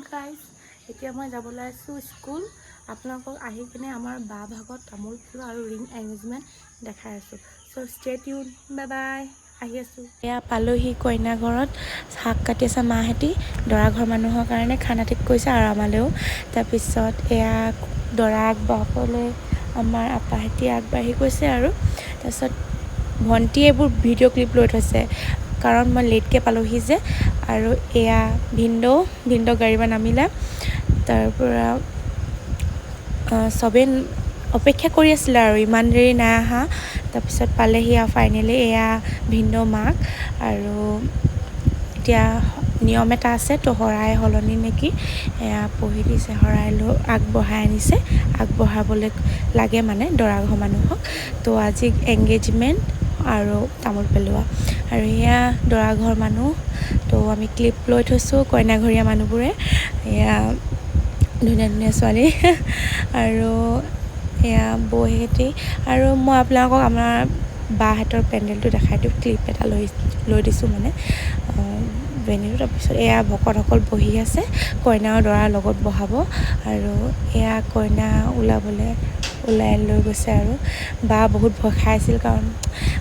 Guys এতিয়া মই যাবলৈ আছোঁ স্কুল আপোনালোকক আহি কিনে আমাৰ বা ভাগত তামোল ফুল আৰু ৰিং এৰেঞ্জমেণ্ট দেখাই আছোঁ চ' ষ্টে টিউন বাই বাই আহি আছোঁ এয়া পালোহি কইনা ঘৰত শাক কাটি আছে মাহেঁতি দৰা ঘৰ মানুহৰ কাৰণে খানা ঠিক কৰিছে আৰু আমালৈও তাৰপিছত এয়া দৰা আগবঢ়াবলৈ আমাৰ আপাহেঁতি আগবাঢ়ি গৈছে আৰু তাৰপিছত ভণ্টি এইবোৰ ভিডিঅ' ক্লিপ লৈ থৈছে কাৰণ মই লেটকৈ পালোহি যে আৰু এয়া ভিনদেউ গাড়ীৰ পৰা নামিলে তাৰপৰা চবেই অপেক্ষা কৰি আছিলে আৰু ইমান দেৰি নাই অহা তাৰপিছত পালেহি আৰু ফাইনেলি এয়া ভিনদেউ মাক আৰু এতিয়া নিয়ম এটা আছে তো শৰাই সলনি নেকি এয়া পঢ়ি দিছে শৰাই লৈ আগবঢ়াই আনিছে আগবঢ়াবলৈ লাগে মানে দৰা ঘৰ মানুহক তো আজি এংগেজমেণ্ট আৰু তামোল পেলোৱা আৰু এয়া দৰা ঘৰ মানুহ তো আমি ক্লিপ লৈ থৈছোঁ কইনাঘৰীয়া মানুহবোৰে এয়া ধুনীয়া ধুনীয়া ছোৱালী আৰু এয়া বৌহেঁতি আৰু মই আপোনালোকক আমাৰ বাহঁতৰ পেণ্ডেলটো দেখাই দিওঁ ক্লিপ এটা লৈ দিছোঁ মানে ভেনিউৰ তাৰপিছত এয়া ভকতসকল বহি আছে কইনা আৰু দৰাৰ লগত বহাব আৰু এয়া কইনা ওলাই লৈ গৈছে আৰু বা বহুত ভয় খাই আছিল কাৰণ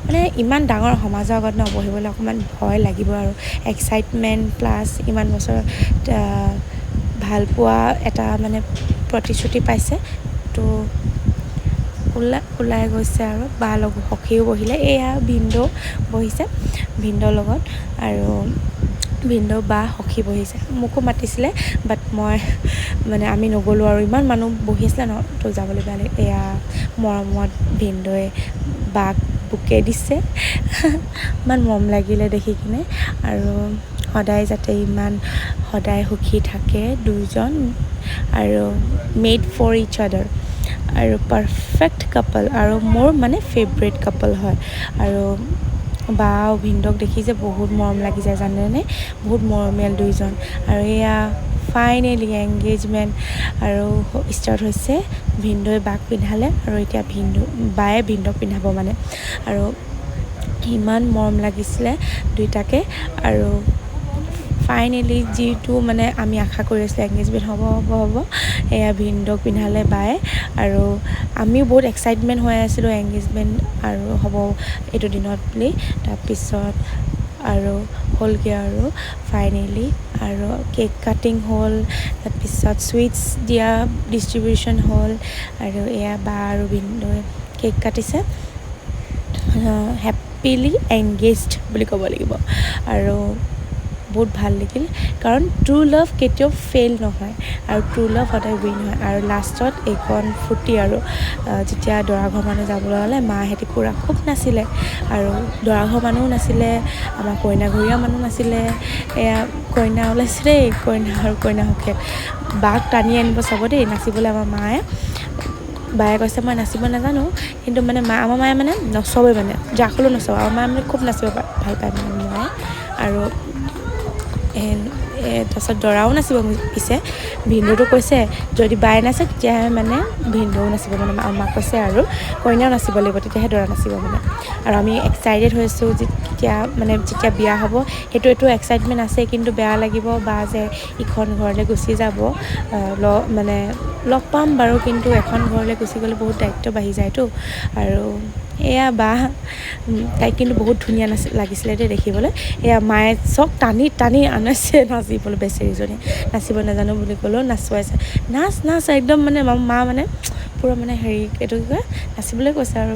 মানে ইমান ডাঙৰ সমাজৰ আগত বহিবলৈ অকণমান ভয় লাগিব আৰু এক্সাইটমেণ্ট প্লাছ ইমান বছৰ ভাল পোৱা এটা মানে প্ৰতিশ্ৰুতি পাইছে তো ওলাই গৈছে আৰু বা লগত সখীও বহিলে এয়া ভিনদেউ বহিছে ভিনদেউৰ লগত আৰু ভিনদেউ বা সখী বহিছে মোকো মাতিছিলে বাট মই মানে আমি নগ'লোঁ আৰু ইমান মানুহ বহি আছিলে ন তো যাবলৈ বেয়া লাগে এয়া মৰমত ভিনদেউৱে বাক বুকে দিছে ইমান মৰম লাগিলে দেখি কিনে আৰু সদায় যাতে সদায় সুখী থাকে দুয়োজন আৰু মেড ফৰ ইচ আদাৰ আৰু পাৰফেক্ট কাপল আৰু মোৰ মানে ফেভৰেট কাপল হয় আৰু বা আৰু ভিনদেউক দেখি যে বহুত মৰম লাগি যায় জানেনে বহুত মৰমীয়াল দুইজন আৰু এয়া ফাইনেলি এংগেজমেণ্ট আৰু ষ্টাৰ্ট হৈছে ভিনদেউৱে বাক পিন্ধালে আৰু এতিয়া বায়ে ভিনদেউক পিন্ধাব মানে আৰু ইমান মৰম লাগিছিলে দুইটাকে আৰু ফাইনেলি যিটো মানে আমি আশা কৰি আছিলোঁ এংগেজমেণ্ট হ'ব এয়া ভিনদেউক পিন্ধালে বায়ে আৰু আমিও বহুত এক্সাইটমেণ্ট হৈ আছিলোঁ এংগেজমেণ্ট আৰু হ'ব এইটো দিনত বুলি তাৰপিছত আৰু হ'লগৈ আৰু ফাইনেলি আৰু কেক কাটিং হ'ল তাৰপিছত চুইটছ দিয়া ডিষ্ট্ৰিবিউশ্যন হ'ল আৰু এয়া বা আৰু ভিনদেউৱে কেক কাটিছে হেপ্পিলি এংগেজড বুলি ক'ব লাগিব আৰু বহুত ভাল লাগিল কাৰণ ট্ৰু লাভ কেতিয়াও ফেইল নহয় আৰু ট্ৰু লাভ সদায় উইন হয় আৰু লাষ্টত এইখন ফূৰ্তি আৰু যেতিয়া দৰা ঘৰ মানুহ যাবলৈ হ'লে মাহেঁতি পূৰা খুব নাছিলে আৰু দৰা ঘৰ মানুহো নাছিলে আমাৰ কইনাঘৰীয়া মানুহ নাছিলে এয়া কইনা ওলাইছে দেই কইনা আৰু কইনাসখীয়েক বাক টানি আনিব চাব দেই নাচিবলৈ আমাৰ মায়ে বায়ে কৈছে মই নাচিব নাজানো কিন্তু মানে আমাৰ মায়ে মানে নচবে মানে যাক হ'লেও নচব আমাৰ মায়ে মানে খুব নাচিব ভাল পায় মানে মায়ে আৰু তাৰপিছত দৰাও নাচিব পিছে ভিনদেউতো কৈছে যদি বায়ে নাচে তেতিয়াহে মানে ভিনদেউ নাচিব মানে আমাক কৈছে আৰু কইনাও নাচিব লাগিব তেতিয়াহে দৰা নাচিব মানে আৰু আমি এক্সাইটেড হৈছোঁ যেতিয়া বিয়া হ'ব সেইটো এক্সাইটমেণ্ট আছে কিন্তু বেয়া লাগিব বা যে ইখন ঘৰলৈ গুচি যাব মানে লগ পাম বাৰু কিন্তু এখন ঘৰলৈ গুচি গ'লে বহুত দায়িত্ব বাঢ়ি যায়তো আৰু এয়া বা তাইক কিন্তু বহুত ধুনীয়া লাগিছিলে দেই দেখিবলৈ এয়া মায়ে চব টানি আনিছে নাচিবলৈ বেচেৰীজনী নাচিব নাজানো বুলি ক'লেও নাচুৱাইছে নাচ একদম মানে মা মানে পূৰা মানে হেৰি এইটো কি কয় নাচিবলৈ কৈছে আৰু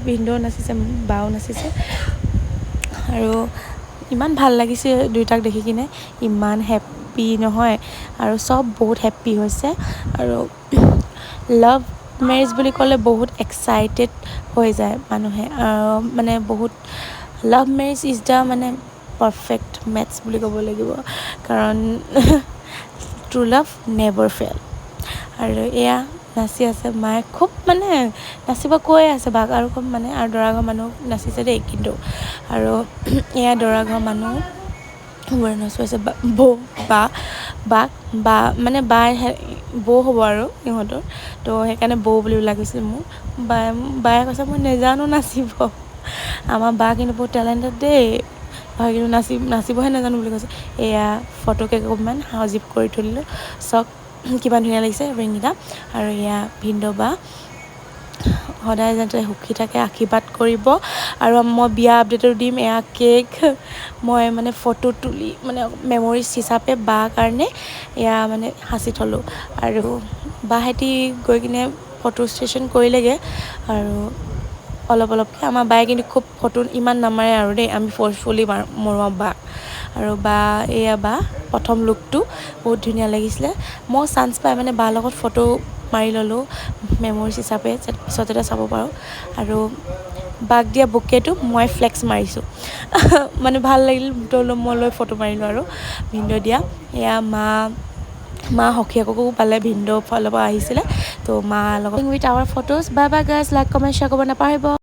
ভিনদেউ নাচিছে বাও নাচিছে আৰু ইমান ভাল লাগিছে দুয়োটাক দেখি কিনে ইমান হেপ্পী নহয় আৰু চব বহুত হেপ্পী হৈছে আৰু লাভ মেৰেজ বুলি ক'লে বহুত এক্সাইটেড হৈ যায় মানুহে মানে বহুত লাভ মেৰেজ ইজ দ্য মানে পাৰফেক্ট মেটচ বুলি ক'ব লাগিব কাৰণ ট্ৰু লাভ নেভাৰ ফেইল আৰু এয়া নাচি আছে মায়ে খুব মানে নাচিব কৈ আছে বাক আৰু খুব মানে আৰু দৰা ঘৰ মানুহ নাচিছে দেই কিন্তু আৰু এয়া দৰা ঘৰ মানুহ নচুৱাইছে বা মানে বাই বৌ হ'ব আৰু সিহঁতৰ তো সেইকাৰণে বৌ বুলি ওলাই গৈছিল মোৰ বায়ে কৈছে মই নেজানো নাচিব আমাৰ বা কিন্তু বহুত টেলেণ্টেড দেই হয় কিন্তু নাচিবহে নাজানো বুলি কৈছে। এয়া ফটো কেইকপিমান সজীৱ কৰি তুলিলোঁ। চাওক কিমান ধুনীয়া লাগিছে ৰিংকেইটা। আৰু এয়া ভিনদেউ বা সদায় যাতে সুখী থাকে আশীৰ্বাদ কৰিব। আৰু মই বিয়া আপডেটো দিম। এয়া কেক মই মানে ফটো তুলি মানে মেমৰিজ হিচাপে বা কাৰণে এয়া মানে সাঁচি থ'লোঁ। আৰু বাহেঁতি গৈ কিনে ফটো ষ্টেশ্যন কৰিলেগৈ আৰু অলপকৈ আমাৰ বায়ে কিন্তু খুব ফটো ইমান নামাৰে আৰু দেই, আমি ফ'ৰ্চফুলি মৰোৱাওঁ বাক। আৰু বা এয়া বা প্ৰথম লুকটো বহুত ধুনীয়া লাগিছিলে। মই চান্স পাই মানে বাৰ লগত ফটো মাৰি ল'লোঁ মেমৰিজ হিচাপে, পিছত যাতে চাব পাৰোঁ। আৰু বাক দিয়া বুকেটো মই ফ্লেক্স মাৰিছোঁ মানে ভাল লাগিল মই লৈ ফটো মাৰিলোঁ। আৰু ভিনদেউ দিয়া এয়া মা সখীয়েককো পালে, ভিনদেউৰ ফালৰ পৰা আহিছিলে তো মাৰ লগত with our photos. Bye bye guys, like comment share কৰিব নাপাহৰিব।